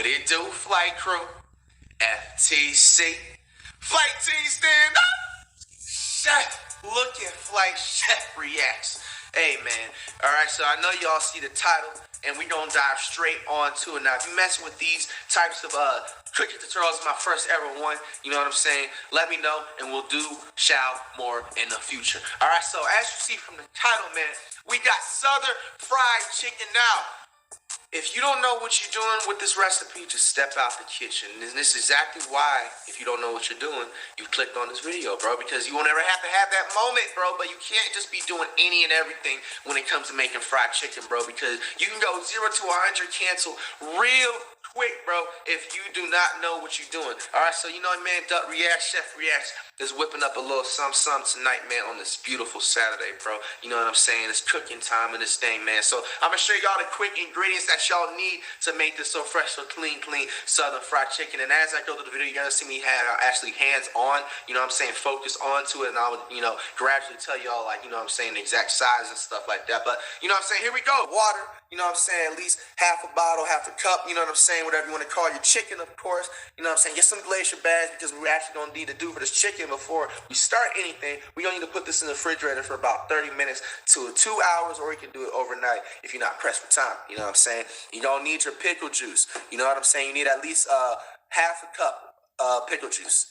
What it do, flight crew? FTC. Flight team stand up. Chef, look at Flight Chef Reacts. Hey man, alright, so I know y'all see the title, and we gonna dive straight on to it. Now, if you messing with these types of cooking tutorials, my first ever one, you know what I'm saying? Let me know, and we'll do more in the future. Alright, so as you see from the title, man, we got Southern fried chicken now. If you don't know what you're doing with this recipe, just step out the kitchen. And this is exactly why, if you don't know what you're doing, you clicked on this video, bro, because you won't ever have to have that moment, bro. But you can't just be doing any and everything when it comes to making fried chicken, bro, because you can go 0 to 100 cancel real quick, bro, if you do not know what you're doing. All right, so you know, man, Chef Reacts is whipping up a little something tonight, man, on this beautiful Saturday, bro. You know what I'm saying? It's cooking time in this thing, man. So I'm gonna show y'all the quick ingredients that y'all need to make this so fresh, so clean Southern fried chicken. And as I go through the video, you're gonna see me have actually hands on, you know what I'm saying, focus onto it, and I'll, you know, gradually tell y'all, like, you know what I'm saying, the exact size and stuff like that. But you know what I'm saying, here we go. Water, you know what I'm saying, at least half a bottle, half a cup, you know what I'm saying, whatever you want to call your chicken, of course, you know what I'm saying. Get some glacier bags, because we're actually gonna need to do for this chicken before we start anything. We're gonna need to put this in the refrigerator for about 30 minutes to 2 hours, or you can do it overnight if you're not pressed for time, you know what I'm saying. You don't need your pickle juice, you know what I'm saying. You need at least half a cup pickle juice.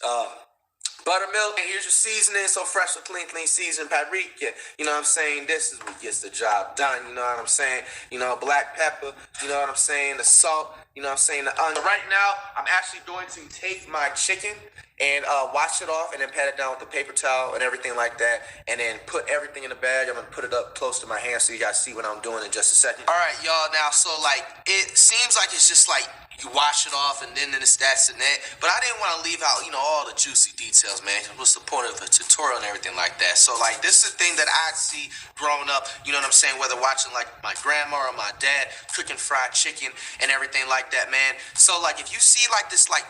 Buttermilk, and here's your seasoning, so fresh, so clean seasoned paprika. You know what I'm saying? This is what gets the job done, you know what I'm saying? You know, black pepper, you know what I'm saying? The salt, you know what I'm saying? The onion. Right now, I'm actually going to take my chicken and wash it off and then pat it down with the paper towel and everything like that, and then put everything in the bag. I'm gonna put it up close to my hand so you guys see what I'm doing in just a second. All right, y'all, now, so like, it seems like it's just like you wash it off and then it's that's and that, but I didn't want to leave out, you know, all the juicy details, man. What's the point of a tutorial and everything like that? So like, this is the thing that I see growing up, you know what I'm saying, whether watching like my grandma or my dad cooking fried chicken and everything like that, man. So like, if you see like this like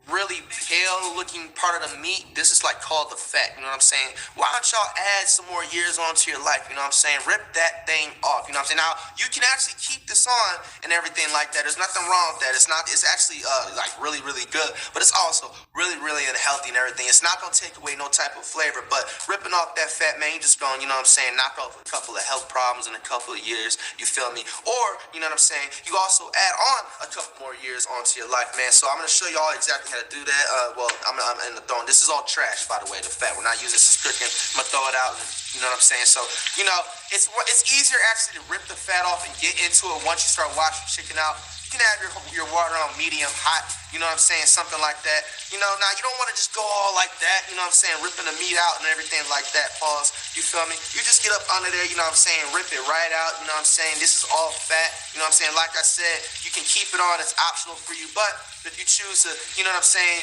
really pale looking part of the meat, this is like called the fat, you know what I'm saying? Why don't y'all add some more years onto your life, you know what I'm saying? Rip that thing off, you know what I'm saying? Now, you can actually keep this on and everything like that. There's nothing wrong with that. It's actually like really good, but it's also really unhealthy and everything. It's not gonna take away no type of flavor, but ripping off that fat, man, you just gonna, you know what I'm saying, knock off a couple of health problems in a couple of years, you feel me? Or, you know what I'm saying, you also add on a couple more years onto your life, man. So I'm gonna show y'all exactly how to do that. Well, I'm in the throwing. This is all trash, by the way, the fat. We're not using this as cooking. I'm gonna throw it out, you know what I'm saying? So, you know, it's easier actually to rip the fat off and get into it once you start washing chicken out. You can have your water on medium hot, you know what I'm saying, something like that. You know, now you don't want to just go all like that, you know what I'm saying, ripping the meat out and everything like that, pause, you feel me? You just get up under there, you know what I'm saying, rip it right out, you know what I'm saying. This is all fat, you know what I'm saying. Like I said, you can keep it on, it's optional for you, but if you choose to, you know what I'm saying,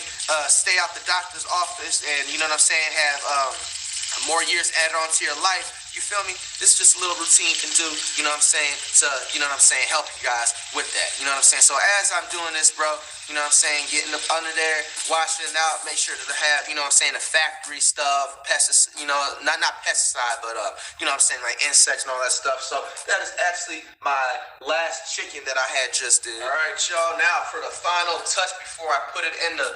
stay out the doctor's office and, you know what I'm saying, have more years added on to your life, you feel me? This is just a little routine you can do, you know what I'm saying, to, you know what I'm saying, help you guys with that, you know what I'm saying? So as I'm doing this, bro, you know what I'm saying, getting up under there, washing it out, make sure that I have, you know what I'm saying, the factory stuff, pesticide, you know, not pesticide, but, you know what I'm saying, like insects and all that stuff. So that is actually my last chicken that I had just did. All right, y'all, now for the final touch before I put it in the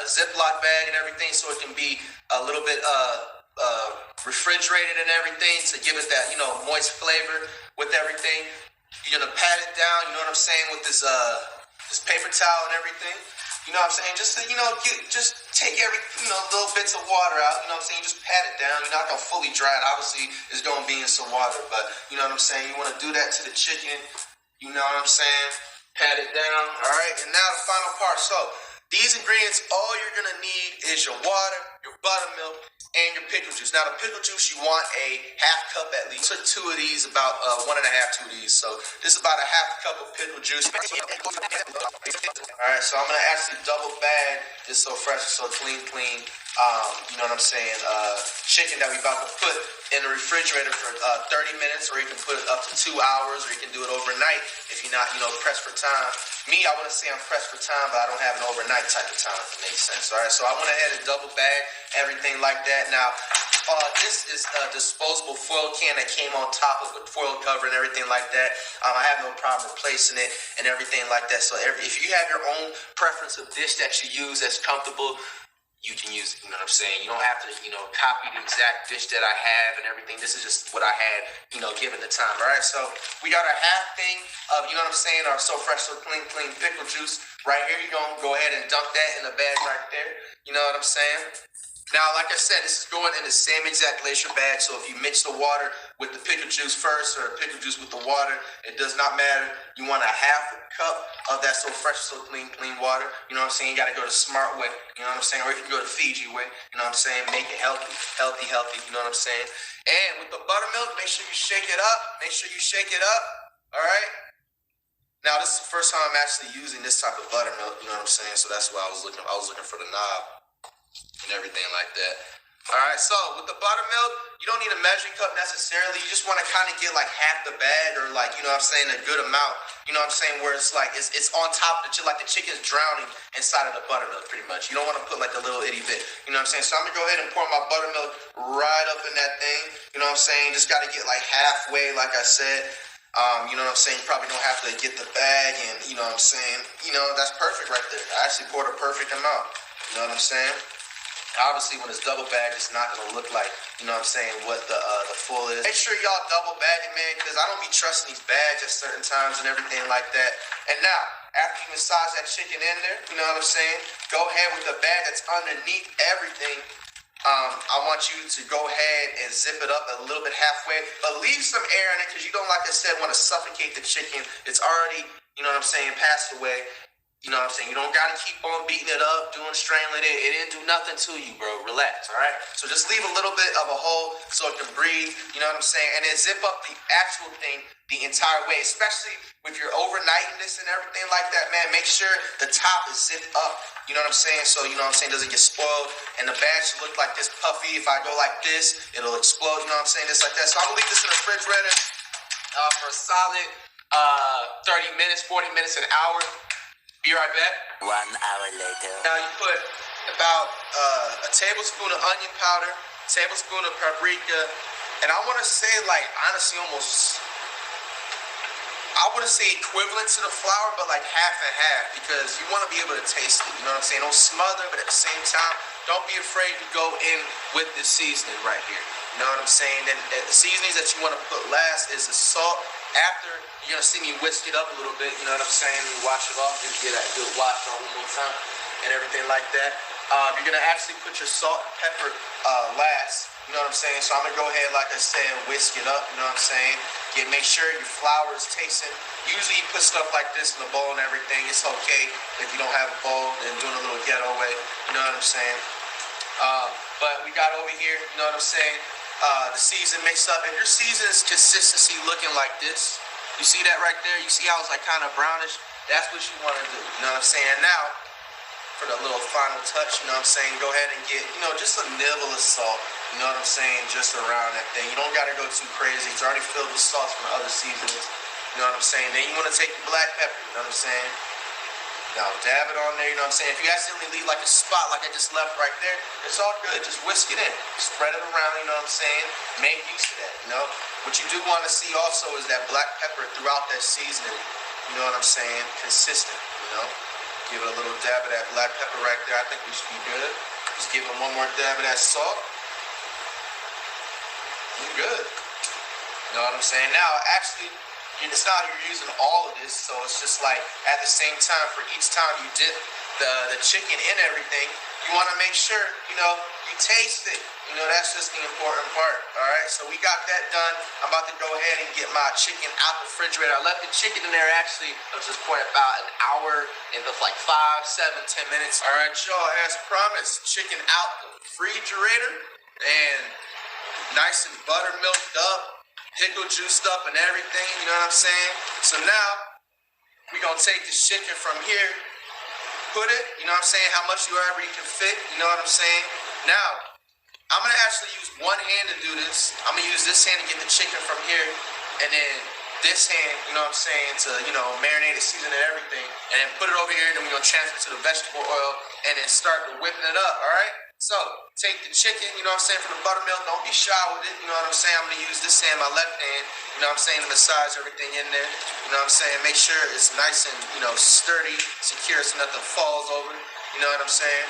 Ziploc bag and everything so it can be a little bit, refrigerated and everything to give it that, you know, moist flavor with everything. You're gonna pat it down, you know what I'm saying, with this paper towel and everything. You know what I'm saying? Just to, you know, just take every, you know, little bits of water out, you know what I'm saying? Just pat it down. You're not gonna fully dry it. Obviously, it's gonna be in some water, but you know what I'm saying? You wanna do that to the chicken, you know what I'm saying? Pat it down, all right? And now the final part. So, these ingredients, all you're gonna need is your water, your buttermilk, and your pickle juice. Now, the pickle juice, you want a half cup at least. Took 2 of these, about 1 and a half, 2 of these. So, this is about a half cup of pickle juice. All right, so I'm gonna actually double bag this so fresh, so clean. You know what I'm saying? Chicken that we about to put in the refrigerator for 30 minutes, or you can put it up to 2 hours, or you can do it overnight if you're not, you know, pressed for time. Me, I want to say I'm pressed for time, but I don't have an overnight type of time, if it makes sense. All right, so I went ahead and double bag everything like that. that. Now, this is a disposable foil can that came on top of a foil cover and everything like that. I have no problem replacing it and everything like that. So if you have your own preference of dish that you use that's comfortable, you can use it. You know what I'm saying? You don't have to, copy the exact dish that I have and everything. This is just what I had, given the time. All right, so we got a half thing of, you know what I'm saying, our So Fresh, So Clean pickle juice right here. You're going to go ahead and dunk that in the bag right there. You know what I'm saying? Now, like I said, this is going in the same exact glacier bag, so if you mix the water with the pickle juice first or pickle juice with the water, it does not matter. You want a half a cup of that So Fresh, So Clean water. You know what I'm saying? You got to go the smart way, you know what I'm saying? Or you can go the Fiji way, you know what I'm saying? Make it healthy, you know what I'm saying? And with the buttermilk, make sure you shake it up. All right? Now, this is the first time I'm actually using this type of buttermilk, you know what I'm saying? So that's why I was looking for the knob and everything like that. All right, so with the buttermilk, you don't need a measuring cup necessarily. You just want to kind of get like half the bag or like, you know what I'm saying, a good amount. You know what I'm saying, where it's like, it's on top of the, like the chicken's drowning inside of the buttermilk pretty much. You don't want to put like a little itty bit. You know what I'm saying? So I'm going to go ahead and pour my buttermilk right up in that thing. You know what I'm saying? Just got to get like halfway, like I said. You know what I'm saying? You probably don't have to get the bag and, you know what I'm saying? That's perfect right there. I actually poured a perfect amount. You know what I'm saying? Obviously, when it's double bagged, it's not going to look like, you know what I'm saying, what the full is. Make sure y'all double bag it, man, because I don't be trusting these bags at certain times and everything like that. And now, after you massage that chicken in there, you know what I'm saying, go ahead with the bag that's underneath everything. I want you to go ahead and zip it up a little bit halfway, but leave some air in it because you don't, like I said, want to suffocate the chicken. It's already, you know what I'm saying, passed away. You know what I'm saying? You don't got to keep on beating it up, strangling it. It didn't do nothing to you, bro. Relax, all right? So just leave a little bit of a hole so it can breathe, you know what I'm saying? And then zip up the actual thing the entire way, especially if you're overnighting this and everything like that, man. Make sure the top is zipped up, you know what I'm saying? So, you know what I'm saying, doesn't get spoiled. And the bag should look like this puffy. If I go like this, it'll explode, you know what I'm saying? Just like that. So I'm going to leave this in the refrigerator for a solid 30 minutes, 40 minutes, an hour. Be right back. 1 hour later. Now you put about a tablespoon of onion powder, tablespoon of paprika, and I want to say like honestly almost, I wouldn't say equivalent to the flour, but like half and half because you want to be able to taste it. You know what I'm saying? Don't smother, but at the same time, don't be afraid to go in with the seasoning right here. You know what I'm saying? Then the seasonings that you want to put last is the salt. After, you're going to see me whisk it up a little bit, you know what I'm saying? Wash it off, just get that good wash on one more time and everything like that. You're going to actually put your salt and pepper last, you know what I'm saying? So I'm going to go ahead, like I said, whisk it up, you know what I'm saying? Make sure your flour is tasting. Usually you put stuff like this in a bowl and everything. It's okay if you don't have a bowl and doing a little ghetto way, you know what I'm saying? But we got over here, you know what I'm saying? The season mixed up. If your season is consistency looking like this, you see that right there? You see how it's like kind of brownish? That's what you want to do, you know what I'm saying? And now, for the little final touch, you know what I'm saying, go ahead and get, just a nibble of salt, you know what I'm saying, just around that thing. You don't got to go too crazy. It's already filled with sauce from other seasonings, you know what I'm saying? Then you want to take the black pepper, you know what I'm saying? Now, dab it on there, you know what I'm saying? If you accidentally leave like a spot like I just left right there, it's all good. Just whisk it in. Spread it around, you know what I'm saying? Make use of that, you know? What you do want to see also is that black pepper throughout that seasoning, you know what I'm saying? Consistent, you know? Give it a little dab of that black pepper right there. I think we should be good. Just give it one more dab of that salt. You're good. You know what I'm saying? Now, actually, it's not you're using all of this, so it's just like at the same time, for each time you dip the chicken in everything, you want to make sure, you taste it. That's just the important part, all right? So we got that done. I'm about to go ahead and get my chicken out the refrigerator. I left the chicken in there actually, at this point, about an hour and like 5, 7, 10 minutes. All right, y'all, as promised, chicken out the refrigerator and nice and buttermilked up. Pickle juiced up and everything, you know what I'm saying? So now, we're going to take this chicken from here, put it, you know what I'm saying, how much you can fit, you know what I'm saying? Now, I'm going to actually use one hand to do this. I'm going to use this hand to get the chicken from here, and then this hand, you know what I'm saying, to, marinate it, season it, everything, and then put it over here, and then we're gonna transfer it to the vegetable oil, and then start whipping it up, all right? So, take the chicken, you know what I'm saying, from the buttermilk. Don't be shy with it, you know what I'm saying? I'm gonna use this hand, my left hand, you know what I'm saying, to massage everything in there. You know what I'm saying? Make sure it's nice and, you know, sturdy, secure, so nothing falls over. You know what I'm saying?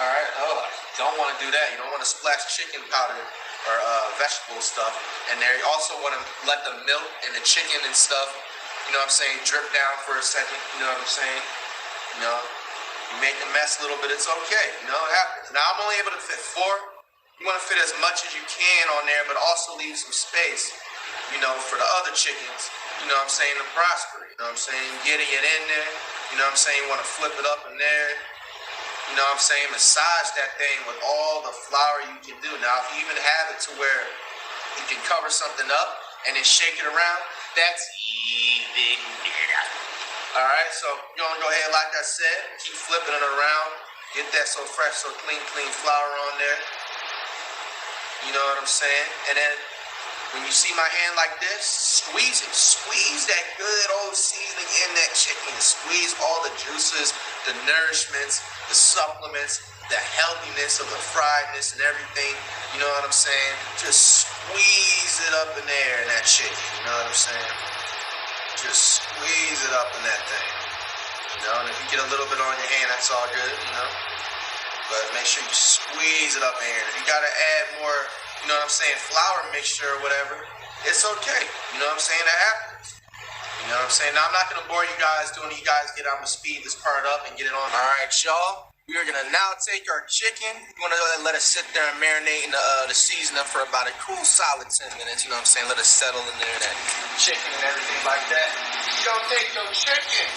All right. Oh, don't want to do that. You don't want to splash chicken powder or vegetable stuff. And there, you also want to let the milk and the chicken and stuff, you know what I'm saying, drip down for a second. You know what I'm saying? You know, you make a mess a little bit, it's okay. You know, it happens. Now, I'm only able to fit 4. You want to fit as much as you can on there, but also leave some space, you know, for the other chickens, you know what I'm saying, to prosper. You know what I'm saying? Getting it in there, you know what I'm saying? You want to flip it up in there. You know what I'm saying? Massage that thing with all the flour you can do. Now, if you even have it to where you can cover something up and then shake it around, that's even better. All right, so you're going to go ahead, like I said, keep flipping it around. Get that so fresh, so clean flour on there. You know what I'm saying? And then when you see my hand like this, squeeze it. Squeeze that good old seasoning in that chicken. Squeeze all the juices, the nourishments, the supplements, the healthiness of the friedness and everything. You know what I'm saying? Just squeeze it up in there in that chicken. You know what I'm saying? Just squeeze it up in that thing. You know, and if you get a little bit on your hand, that's all good, you know? But make sure you squeeze it up in here. If you gotta add more, you know what I'm saying, flour mixture or whatever, it's okay. You know what I'm saying? That happens. You know what I'm saying? Now, I'm not gonna bore you guys doing it. You guys get on the speed this part up and get it on. All right, y'all. We are gonna now take our chicken. You wanna let it sit there and marinate in the seasoning for about a cool solid 10 minutes. You know what I'm saying? Let it settle in there, that chicken and everything like that. You don't take your chicken.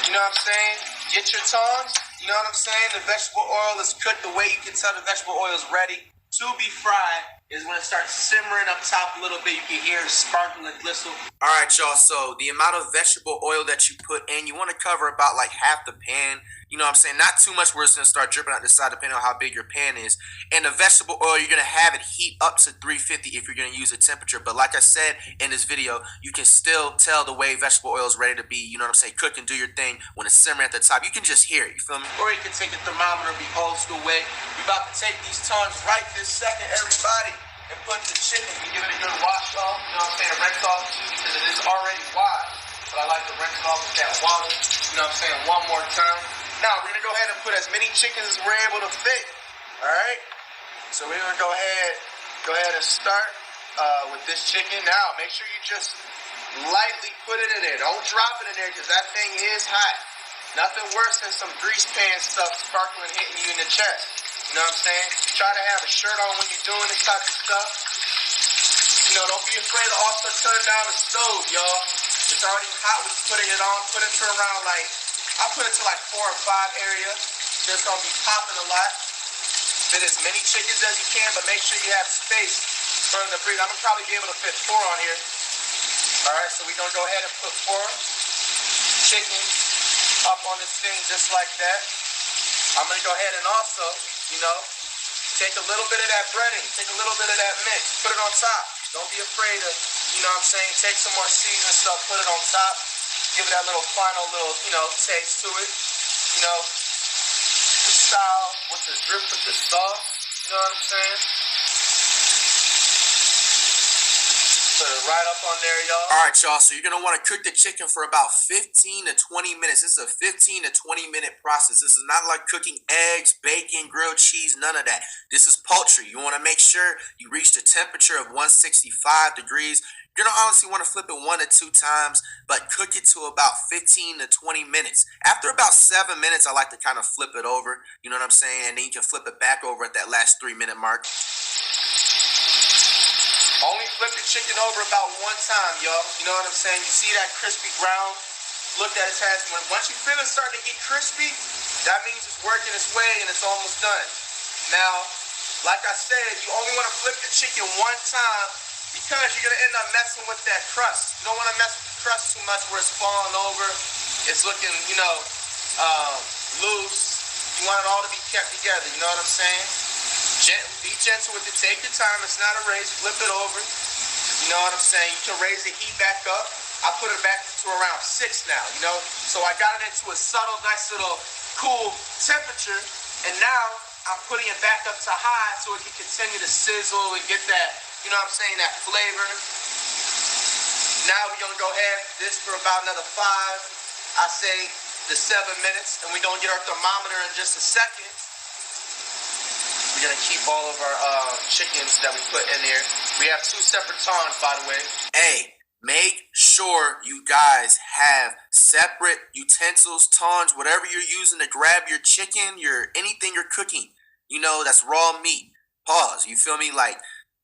You know what I'm saying? Get your tongs. You know what I'm saying? The vegetable oil is cooked. The way you can tell the vegetable oil is ready to be fried is when it starts simmering up top a little bit. You can hear it sparkle and glisten. All right, y'all. So the amount of vegetable oil that you put in, you want to cover about like half the pan. You know what I'm saying? Not too much where it's going to start dripping out the side depending on how big your pan is. And the vegetable oil, you're going to have it heat up to 350 if you're going to use a temperature. But like I said in this video, you can still tell the way vegetable oil is ready to be, you know what I'm saying, cook and do your thing. When it's simmering at the top, you can just hear it, you feel me? Or you can take a thermometer, be old school way. We're about to take these tongs right this second, everybody, and put the chicken and give it a good wash off, you know what I'm saying, rinse off too, because it is already washed. But I like to rinse it off with that water, you know what I'm saying, one more time. Now, we're going to go ahead and put as many chickens as we're able to fit, all right? So we're going to go ahead and start with this chicken. Now, make sure you just lightly put it in there. Don't drop it in there because that thing is hot. Nothing worse than some grease pan stuff sparkling hitting you in the chest. You know what I'm saying? Try to have a shirt on when you're doing this type of stuff. You know, don't be afraid to also turn down the stove, y'all. It's already hot when you're putting it on. Put it to around like, I put it to like 4 or 5 areas. It's gonna be popping a lot. Fit as many chickens as you can, but make sure you have space for the breeze. I'm gonna probably be able to fit 4 on here. All right, so we're gonna go ahead and put 4 chickens up on this thing just like that. I'm gonna go ahead and also, you know, take a little bit of that breading, take a little bit of that mix, put it on top. Don't be afraid to, you know what I'm saying, take some more seasoning stuff, put it on top. Give it that little final little, you know, taste to it. You know, the style with the drip with the sauce. You know what I'm saying? Put it right up on there, y'all. All right, y'all. So you're going to want to cook the chicken for about 15 to 20 minutes. This is a 15 to 20 minute process. This is not like cooking eggs, bacon, grilled cheese, none of that. This is poultry. You want to make sure you reach the temperature of 165 degrees. You're going to honestly want to flip it 1 to 2 times, but cook it to about 15 to 20 minutes. After about 7 minutes, I like to kind of flip it over. You know what I'm saying? And then you can flip it back over at that last 3-minute mark. Only flip the chicken over about 1 time, y'all. You know what I'm saying? You see that crispy brown look that it has. Once you feel it starting to get crispy, that means it's working its way and it's almost done. Now, like I said, you only want to flip the chicken 1 time because you're going to end up messing with that crust. You don't want to mess with the crust too much where it's falling over. It's looking, you know, loose. You want it all to be kept together. You know what I'm saying? Be gentle with it. Take your time. It's not a race. Flip it over. You know what I'm saying? You can raise the heat back up. I put it back to to around 6 now, you know? So I got it into a subtle, nice little cool temperature, and now I'm putting it back up to high so it can continue to sizzle and get that, you know what I'm saying, that flavor. Now we're gonna go ahead this for about another 5, I say to 7 minutes, and we're gonna get our thermometer in just a second. We're gonna keep all of our chickens that we put in there. We have 2 separate tongs, by the way. Hey, make sure you guys have separate utensils, tongs, whatever you're using to grab your chicken, anything you're cooking. You know, that's raw meat. Pause. You feel me? Like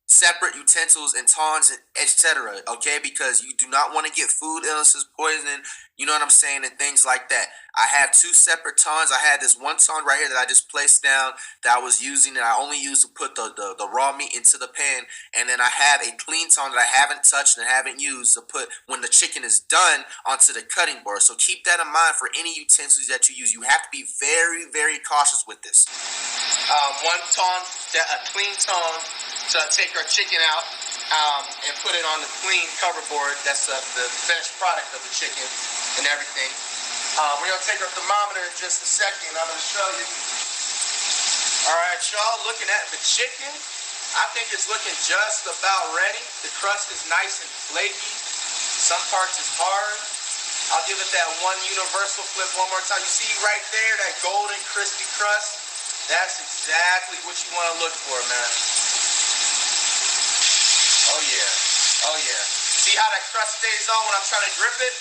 separate utensils and tongs, etc. Okay, because you do not want to get food illnesses, poison. You know what I'm saying, and things like that. I have 2 separate tongs. I had this one tong right here that I just placed down that I was using, and I only used to put the raw meat into the pan. And then I have a clean tong that I haven't touched and haven't used to put when the chicken is done onto the cutting board. So keep that in mind for any utensils that you use. You have to be very, very cautious with this. One tong, a clean tong, to take our chicken out and put it on the clean cover board. That's the finished product of the chicken and everything. We're going to take our thermometer in just a second. I'm going to show you. All right, y'all, looking at the chicken, I think it's looking just about ready. The crust is nice and flaky. Some parts is hard. I'll give it that one universal flip one more time. You see right there, that golden crispy crust? That's exactly what you want to look for, man. Oh yeah, oh yeah. See how that crust stays on when I'm trying to grip it?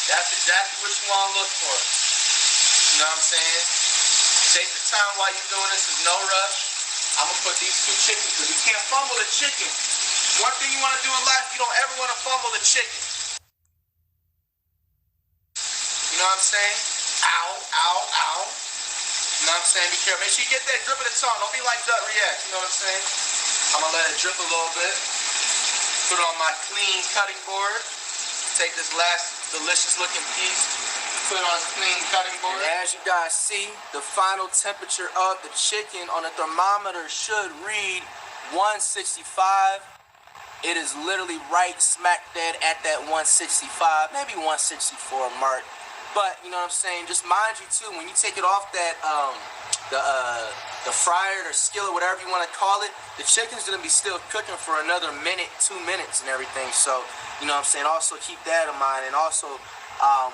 That's exactly what you want to look for. You know what I'm saying? Take your time while you're doing this. There's no rush. I'm going to put these 2 chickens, because you can't fumble the chicken. One thing you want to do in life, you don't ever want to fumble the chicken. You know what I'm saying? Ow, ow, ow. You know what I'm saying? Be careful. Make sure you get that drip of the tongue. Don't be like Duck Reacts. You know what I'm saying? I'm going to let it drip a little bit. Put it on my clean cutting board. Take this last delicious looking piece. Put it on the clean cutting board. And as you guys see, the final temperature of the chicken on the thermometer should read 165. It is literally right smack dead at that 165, maybe 164 mark. But, you know what I'm saying, just mind you too, when you take it off that, the fryer or skillet, whatever you want to call it, the chicken's going to be still cooking for another minute, 2 minutes and everything. So, you know what I'm saying, also keep that in mind. And also,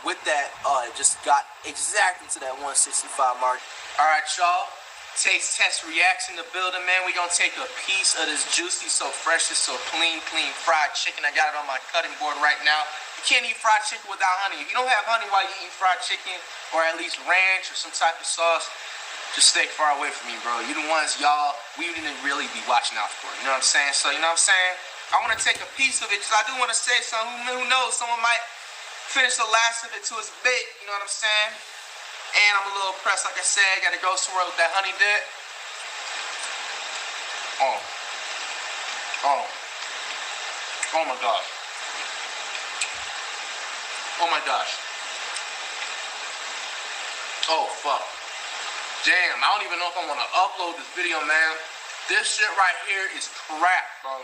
with that, it just got exactly to that 165 mark. All right, y'all. Taste test reacts in the building, man. We're going to take a piece of this juicy, so fresh, so clean fried chicken. I got it on my cutting board right now. You can't eat fried chicken without honey. If you don't have honey while you eat fried chicken, or at least ranch or some type of sauce, just stay far away from me, bro. You the ones, y'all, we didn't really be watching out for. You know what I'm saying? So, you know what I'm saying? I want to take a piece of it, because I do want to say something. Who knows? Someone might finish the last of it to his bit. You know what I'm saying? And I'm a little pressed, like I said. Got to go somewhere with that honey dip. Oh my gosh. Oh my gosh. Oh, fuck. Damn, I don't even know if I want to upload this video, man. This shit right here is crap, bro.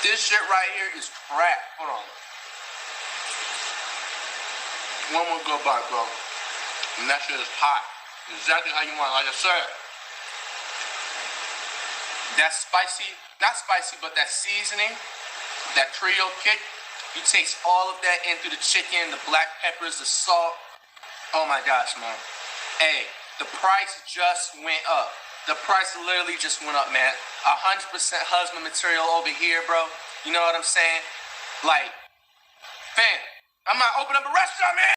This shit right here is crap. Hold on. One more good bite, bro. And that shit is hot. Exactly how you want it, like I said. That spicy, not spicy, but that seasoning, that Creole kick, you taste all of that in through the chicken, the black peppers, the salt. Oh my gosh, man. Hey, the price just went up. The price literally just went up, man. 100% husband material over here, bro. You know what I'm saying? Like, fam, I might open up a restaurant, man.